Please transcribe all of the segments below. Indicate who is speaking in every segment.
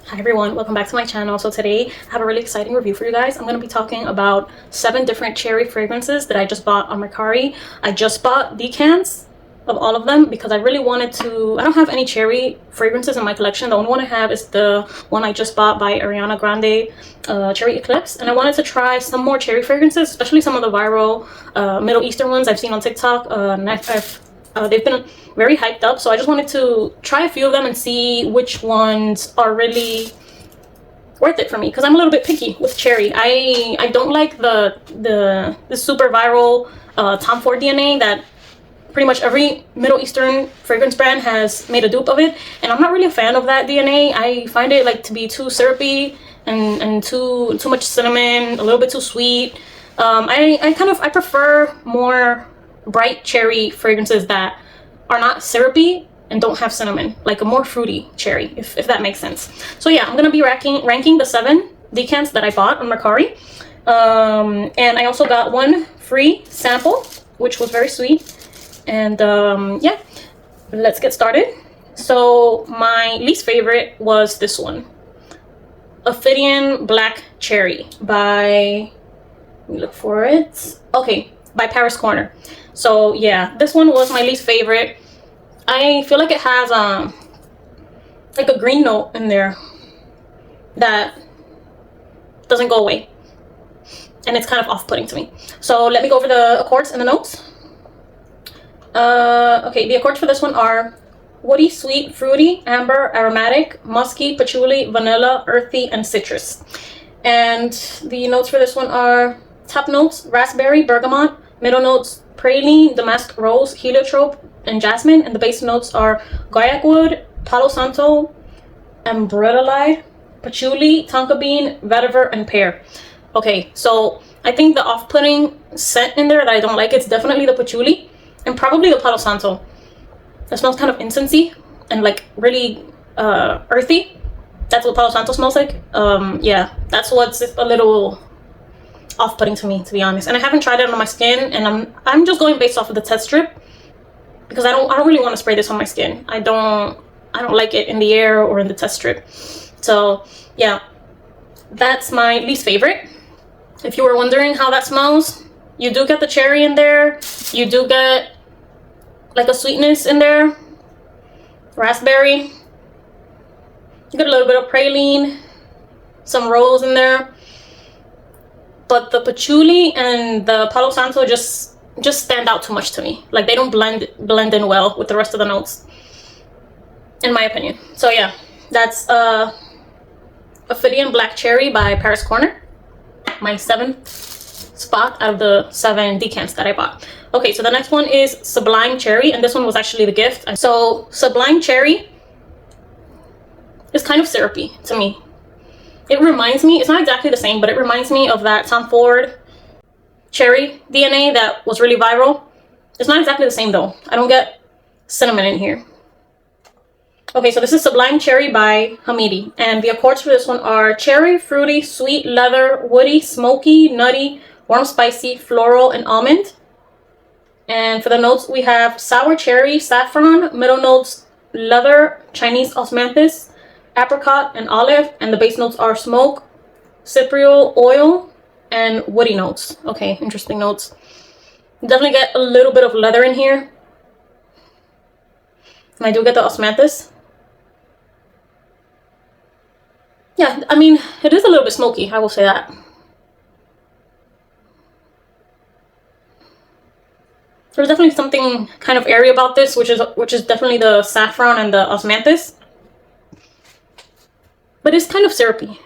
Speaker 1: Hi everyone, welcome back to my channel. So today I have a really exciting review for you guys. I'm going to be talking about 7 different cherry fragrances that I just bought on Mercari. I just bought decants of all of them because I really wanted to. I don't have any cherry fragrances in my collection. The only one I have is the one I just bought by Ariana Grande, Cherry Eclipse, and I wanted to try some more cherry fragrances, especially some of the viral Middle Eastern ones I've seen on TikTok. They've been very hyped up, so I just wanted to try a few of them and see which ones are really worth it for me, because I'm a little bit picky with cherry. I don't like the super viral Tom Ford DNA that pretty much every Middle Eastern fragrance brand has made a dupe of it, and I'm not really a fan of that DNA. I find it like to be too syrupy and too much cinnamon, a little bit too sweet. I prefer more bright cherry fragrances that are not syrupy and don't have cinnamon, like a more fruity cherry, if that makes sense. So yeah, I'm gonna be ranking the 7 decants that I bought on Mercari, and I also got one free sample, which was very sweet. And yeah, let's get started. So my least favorite was this one, Ophidian Black Cherry by, let me look for it, okay, by Paris Corner. So yeah, this one was my least favorite. I feel like it has like a green note in there that doesn't go away, and it's kind of off-putting to me. So let me go over the accords and the notes. Okay, the accords for this one are woody, sweet, fruity, amber, aromatic, musky, patchouli, vanilla, earthy, and citrus. And the notes for this one are top notes raspberry, bergamot, middle notes praline, damask rose, heliotrope, and jasmine, and the base notes are guaiac wood, palo santo, ambrodelide, patchouli, tonka bean, vetiver, and pear. Okay, so I think the off-putting scent in there that I don't like, it's definitely the patchouli and probably the palo santo. It smells kind of incensey and like really earthy. That's what palo santo smells like. Yeah, that's what's a little off-putting to me, to be honest. And I haven't tried it on my skin, and I'm just going based off of the test strip, because I don't really want to spray this on my skin. I don't like it in the air or in the test strip. So yeah, that's my least favorite. If you were wondering how that smells, you do get the cherry in there, you do get like a sweetness in there, raspberry, you get a little bit of praline, some rose in there, but the patchouli and the palo santo just stand out too much to me. Like they don't blend in well with the rest of the notes, in my opinion. So yeah, that's Ophidian Black Cherry by Paris Corner, my 7th spot out of the 7 decants that I bought. Okay, so the next one is Sublime Cherry, and this one was actually the gift. So Sublime Cherry is kind of syrupy to me. It reminds me, it's not exactly the same, but it reminds me of that Tom Ford cherry DNA that was really viral. It's not exactly the same though. I don't get cinnamon in here. Okay, so this is Sublime Cherry by Hamidi, and the accords for this one are cherry, fruity, sweet, leather, woody, smoky, nutty, warm, spicy, floral, and almond. And for the notes, we have sour cherry, saffron, middle notes leather, Chinese osmanthus, apricot, and olive, and the base notes are smoke, cypriol oil, and woody notes. Okay, interesting notes. Definitely get a little bit of leather in here, and I do get the osmanthus. Yeah, I mean, it is a little bit smoky, I will say that. There's definitely something kind of airy about this, which is definitely the saffron and the osmanthus. But it's kind of syrupy.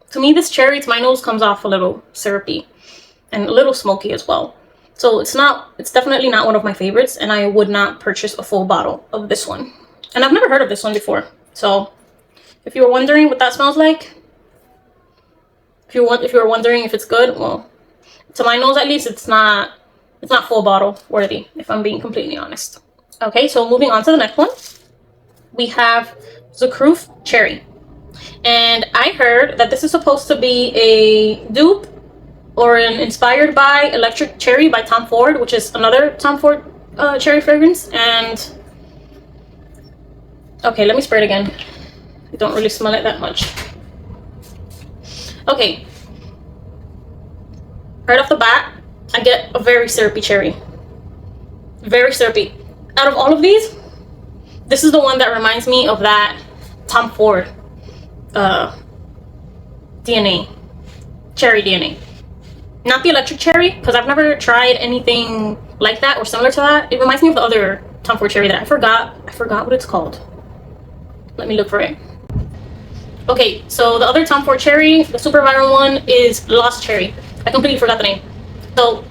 Speaker 1: To me, this cherry, to my nose, comes off a little syrupy and a little smoky as well. So it's definitely not one of my favorites, and I would not purchase a full bottle of this one. And I've never heard of this one before. So if you were wondering what that smells like, if you were wondering if it's good, well, to my nose at least, it's not full bottle worthy, if I'm being completely honest. Okay, so moving on to the next one, we have Zukhruf Cherry. And I heard that this is supposed to be a dupe or an inspired by Electric Cherry by Tom Ford, which is another Tom Ford cherry fragrance. And okay, let me spray it again. You don't really smell it that much. Okay. Right off the bat, I get a very syrupy cherry. Very syrupy. Out of all of these, this is the one that reminds me of that Tom Ford DNA. Cherry DNA. Not the electric cherry, because I've never tried anything like that or similar to that. It reminds me of the other Tom Ford cherry that I forgot what it's called. Let me look for it. Okay, so the other Tom Ford cherry, the super viral one, is Lost Cherry. I completely forgot the name. So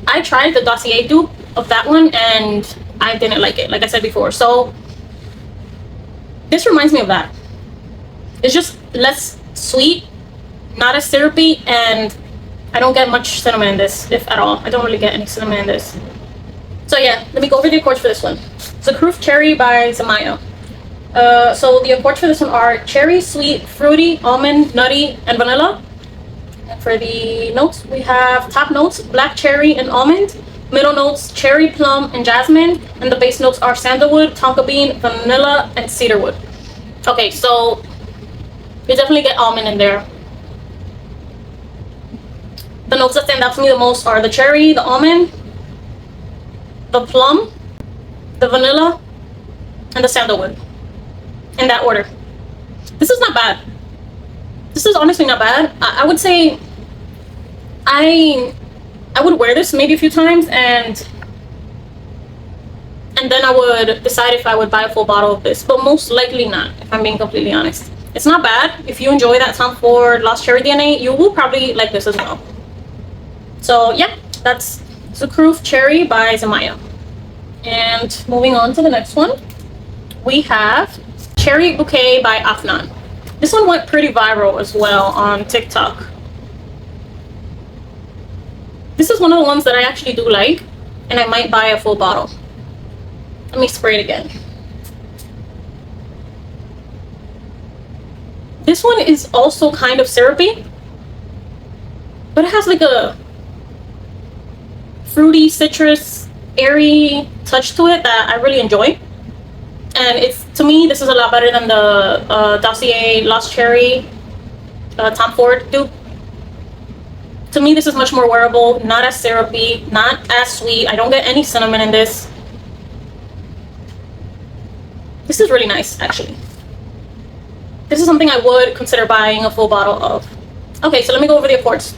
Speaker 1: I tried the Dossier dupe of that one and I didn't like it, like I said before. So this reminds me of that. It's just less sweet, not as syrupy, and I don't get much cinnamon in this, if at all. I don't really get any cinnamon in this. So yeah, let me go over the accords for this one. Zukhruf Cherry by Zimaya. So the accords for this one are cherry, sweet, fruity, almond, nutty, and vanilla. And for the notes, we have top notes, black cherry and almond. Middle notes, cherry, plum, and jasmine. And the base notes are sandalwood, tonka bean, vanilla, and cedarwood. Okay, so you definitely get almond in there. The notes that stand out to me the most are the cherry, the almond, the plum, the vanilla, and the sandalwood. In that order. This is not bad. This is honestly not bad. I would say I would wear this maybe a few times and then I would decide if I would buy a full bottle of this, but most likely not, if I'm being completely honest. It's not bad. If you enjoy that Tom Ford Lost Cherry DNA, you will probably like this as well. So yeah, that's Zukhruf Cherry by Zimaya. And moving on to the next one, we have Cherry Bouquet by Afnan. This one went pretty viral as well on TikTok. This is one of the ones that I actually do like, and I might buy a full bottle. Let me spray it again. This one is also kind of syrupy, but it has like a fruity, citrus, airy touch to it that I really enjoy. And it's, to me, this is a lot better than the Dossier Lost Cherry Tom Ford dupe. To me, this is much more wearable, not as syrupy, not as sweet. I don't get any cinnamon in this. This is really nice, actually. This is something I would consider buying a full bottle of. Okay, so let me go over the accords.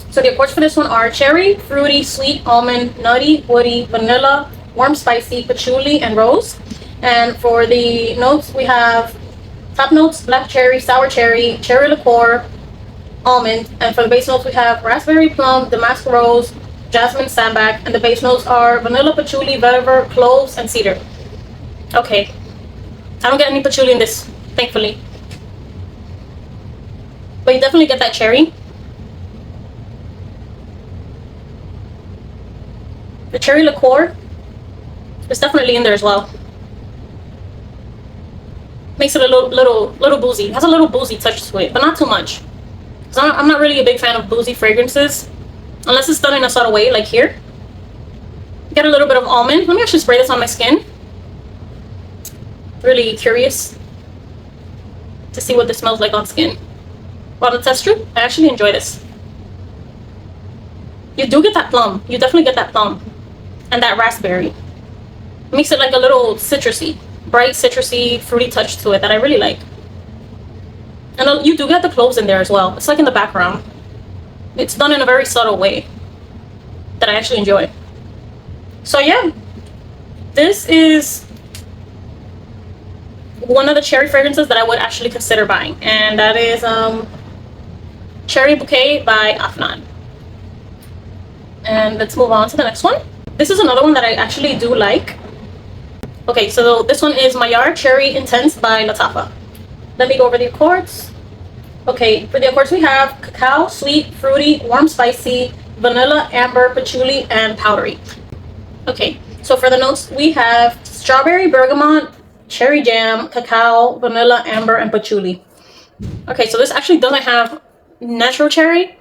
Speaker 1: So the accords for this one are cherry, fruity, sweet, almond, nutty, woody, vanilla, warm, spicy, patchouli, and rose. And for the notes, we have top notes, black cherry, sour cherry, cherry liqueur, almond. And for the base notes, we have raspberry, plum, damask rose, jasmine, sambac. And the base notes are vanilla, patchouli, vetiver, cloves, and cedar. Okay. I don't get any patchouli in this, thankfully. But you definitely get that cherry. The cherry liqueur is definitely in there as well. Makes it a little boozy. It has a little boozy touch to it, but not too much. So I'm not really a big fan of boozy fragrances, unless it's done in a subtle way, like here. Get a little bit of almond. Let me actually spray this on my skin. Really curious to see what this smells like on skin. Well, the test strip, I actually enjoy this. You do get that plum. You definitely get that plum. And that raspberry. It makes it like a little citrusy. Bright, citrusy, fruity touch to it that I really like. And you do get the cloves in there as well. It's like in the background. It's done in a very subtle way that I actually enjoy. So yeah, this is one of the cherry fragrances that I would actually consider buying, and that is Cherry Bouquet by Afnan. And let's move on to the next one. This is another one that I actually do like. Okay, so this one is Mayar Cherry Intense by Lattafa. Let me go over the accords. Okay, for the accords we have cacao, sweet, fruity, warm, spicy, vanilla, amber, patchouli, and powdery. Okay, so for the notes we have strawberry, bergamot, cherry jam, cacao, vanilla, amber, and patchouli. Okay, so this actually doesn't have natural cherry.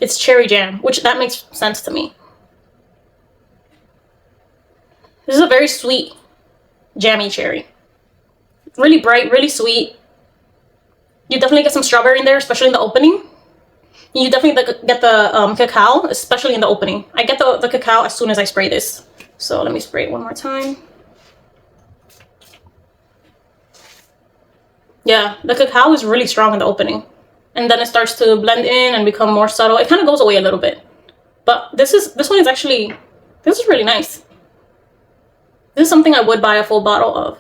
Speaker 1: It's cherry jam, which that makes sense to me. This is a very sweet, jammy cherry. Really bright, really sweet, You definitely get some strawberry in there, especially in the opening. You definitely get the cacao, especially in the opening. I get the cacao as soon as I spray this. So let me spray it one more time. Yeah, the cacao is really strong in the opening. And then it starts to blend in and become more subtle. It kind of goes away a little bit. But this one is actually, this is really nice. This is something I would buy a full bottle of.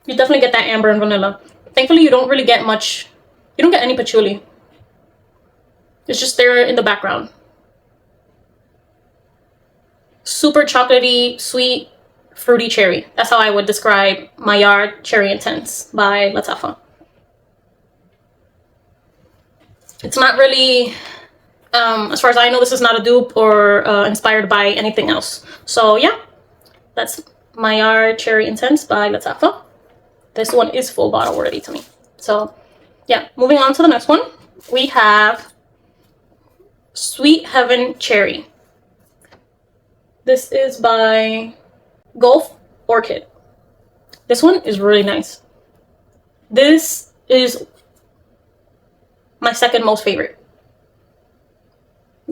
Speaker 1: You definitely get that amber and vanilla. Thankfully, you don't really get much. You don't get any patchouli. It's just there in the background. Super chocolatey, sweet, fruity cherry. That's how I would describe Mayar Cherry Intense by Lattafa. It's not really, as far as I know, this is not a dupe or inspired by anything else. So yeah, that's Mayar Cherry Intense by Lattafa. This one is full bottle worthy to me. So yeah, moving on to the next one. We have Sweet Heaven Cherry. This is by Gulf Orchid. This one is really nice. This is my second most favorite.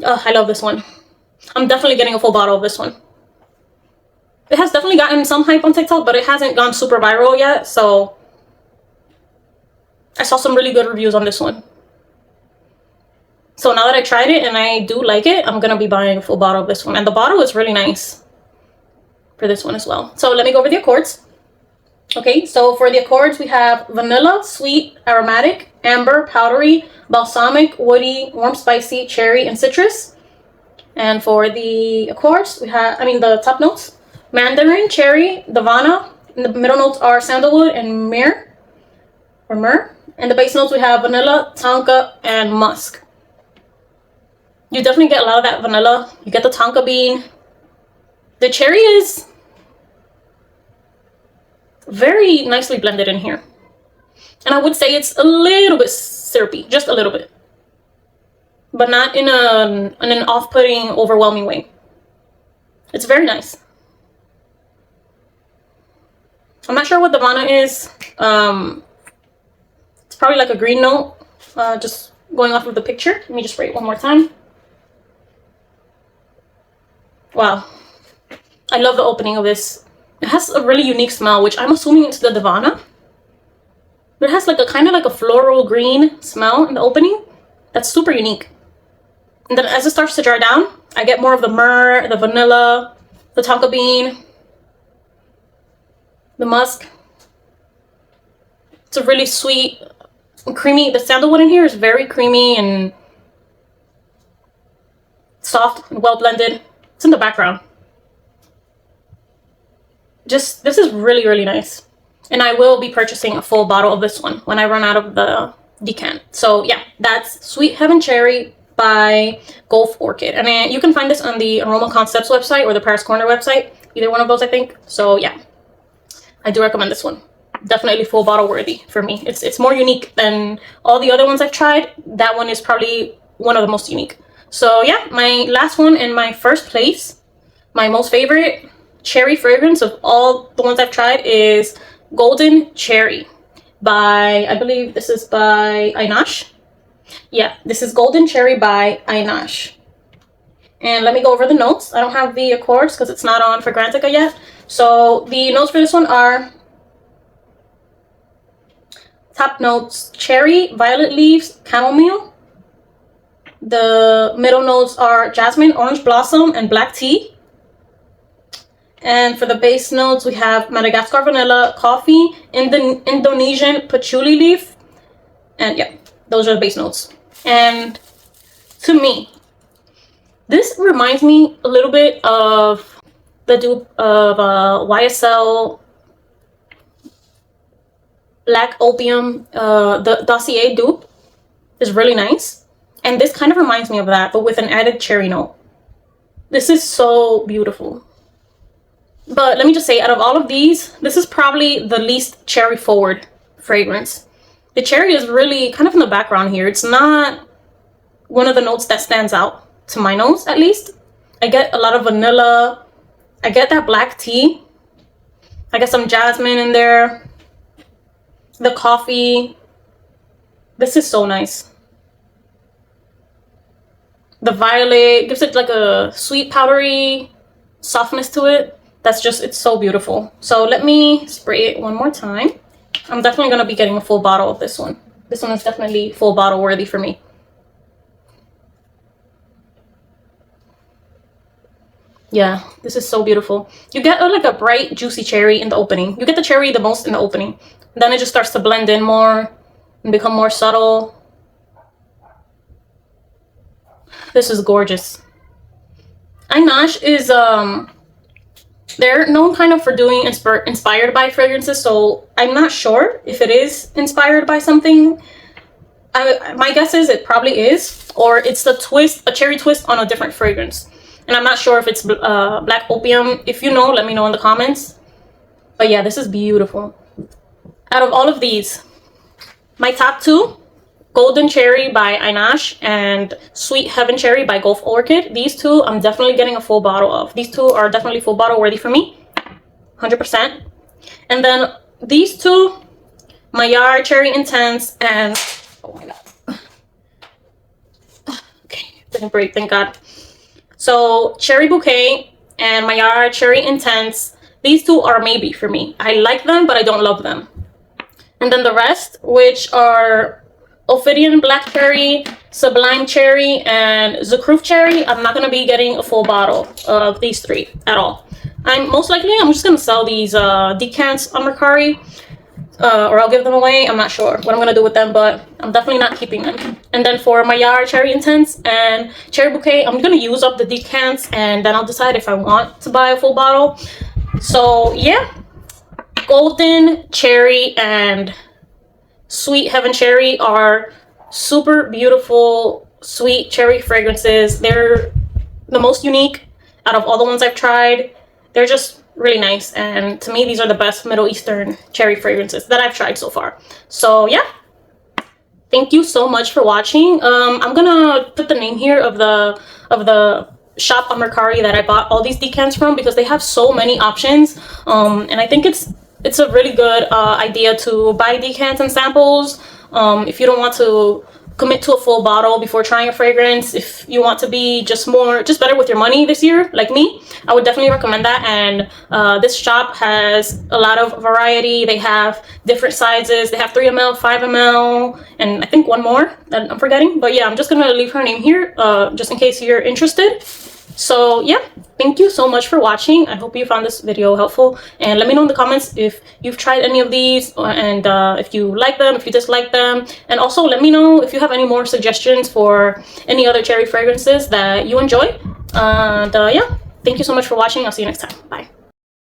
Speaker 1: I love this one. I'm definitely getting a full bottle of this one. It has definitely gotten some hype on TikTok, but it hasn't gone super viral yet, so I saw some really good reviews on this one. So now that I tried it and I do like it, I'm gonna be buying a full bottle of this one. And the bottle is really nice for this one as well. So let me go over the accords. Okay, so for the accords, we have vanilla, sweet, aromatic, amber, powdery, balsamic, woody, warm, spicy, cherry, and citrus. And for the accords, we have, the top notes, mandarin, cherry, davana. And the middle notes are sandalwood and myrrh. And the base notes, we have vanilla, tonka, and musk. You definitely get a lot of that vanilla. You get the tonka bean. The cherry is very nicely blended in here. And I would say it's a little bit syrupy, just a little bit. But not in an off-putting, overwhelming way. It's very nice. I'm not sure what the Davana is. It's probably like a green note, just going off of the picture. Let me just spray it one more time. Wow. I love the opening of this. It has a really unique smell, which I'm assuming it's the Davana. But it has like a kind of like a floral green smell in the opening. That's super unique. And then as it starts to dry down, I get more of the myrrh, the vanilla, the tonka bean, the musk. It's a really sweet, creamy. The sandalwood in here is very creamy and soft and well blended. It's in the background. This is really, really nice. And I will be purchasing a full bottle of this one when I run out of the decant. So yeah, that's Sweet Heaven Cherry by Gulf Orchid. And you can find this on the Aroma Concepts website or the Paris Corner website. Either one of those, I think. So yeah, I do recommend this one. Definitely full bottle worthy for me. It's more unique than all the other ones I've tried. That one is probably one of the most unique. So yeah, my last one in my first place, my most favorite cherry fragrance of all the ones I've tried is Golden Cherry by, I believe this is by Ainash. Yeah, this is Golden Cherry by Ainash. And let me go over the notes. I don't have the accords because it's not on Fragrantica yet. So the notes for this one are top notes, cherry, violet leaves, chamomile. The middle notes are jasmine, orange blossom, and black tea. And for the base notes, we have Madagascar vanilla, coffee, Indonesian patchouli leaf. And yeah, those are the base notes. And to me, this reminds me a little bit of the dupe of YSL Black Opium. The Dossier dupe is really nice. And this kind of reminds me of that, but with an added cherry note. This is so beautiful. But let me just say, out of all of these, this is probably the least cherry forward fragrance. The cherry is really kind of in the background here. It's not one of the notes that stands out, to my nose at least. I get a lot of vanilla. I get that black tea. I get some jasmine in there. the coffee. This is so nice. The violet gives it like a sweet powdery softness to it. That's just, it's so beautiful. So let me spray it one more time. I'm definitely going to be getting a full bottle of this one. This one is definitely full bottle worthy for me. Yeah, this is so beautiful. You get like a bright juicy cherry in the opening. You get the cherry the most in the opening. Then it just starts to blend in more and become more subtle. This is gorgeous. Ainash is they're known kind of for doing inspired by fragrances, so I'm not sure if it is inspired by something. My guess is it probably is, or it's the twist, a cherry twist on a different fragrance. And I'm not sure if it's black opium. If you know, let me know in the comments. But yeah, this is beautiful. Out of all of these, my top two, Golden Cherry by Ainash and Sweet Heaven Cherry by Gulf Orchid. These two I'm definitely getting a full bottle of. These two are definitely full bottle worthy for me, 100%. And then these two, Mayar Cherry Intense and, oh my god. Okay, didn't break, thank god. So Cherry Bouquet and Mayar Cherry Intense, these two are maybe for me. I like them, but I don't love them. And then the rest, which are Ophidian Black Cherry, Sublime Cherry, and Zukhruf Cherry, I'm not going to be getting a full bottle of these three at all. I'm just going to sell these decants on mercari, or I'll give them away. I'm not sure what I'm going to do with them, but I'm definitely not keeping them. And then for Mayar Cherry Intense and Cherry Bouquet, I'm going to use up the decants, and then I'll decide if I want to buy a full bottle. So yeah, Golden Cherry and Sweet Heaven Cherry are super beautiful, sweet cherry fragrances. They're the most unique out of all the ones I've tried. They're just really nice, and to me, these are the best Middle Eastern cherry fragrances that I've tried so far. So yeah, thank you so much for watching. I'm gonna put the name here of the shop on Mercari that I bought all these decants from, because they have so many options, and I think it's a really good idea to buy decants and samples if you don't want to commit to a full bottle before trying a fragrance. If you want to be just better with your money this year, like me, I would definitely recommend that. And this shop has a lot of variety. They have different sizes. They have 3 ml, 5 ml, and I think one more that I'm forgetting. But yeah, I'm just gonna leave her name here just in case you're interested. So yeah, thank you so much for watching. I hope you found this video helpful, and let me know in the comments if you've tried any of these, and if you like them, if you dislike them. And also let me know if you have any more suggestions for any other cherry fragrances that you enjoy. And yeah, thank you so much for watching. I'll see you next time. Bye.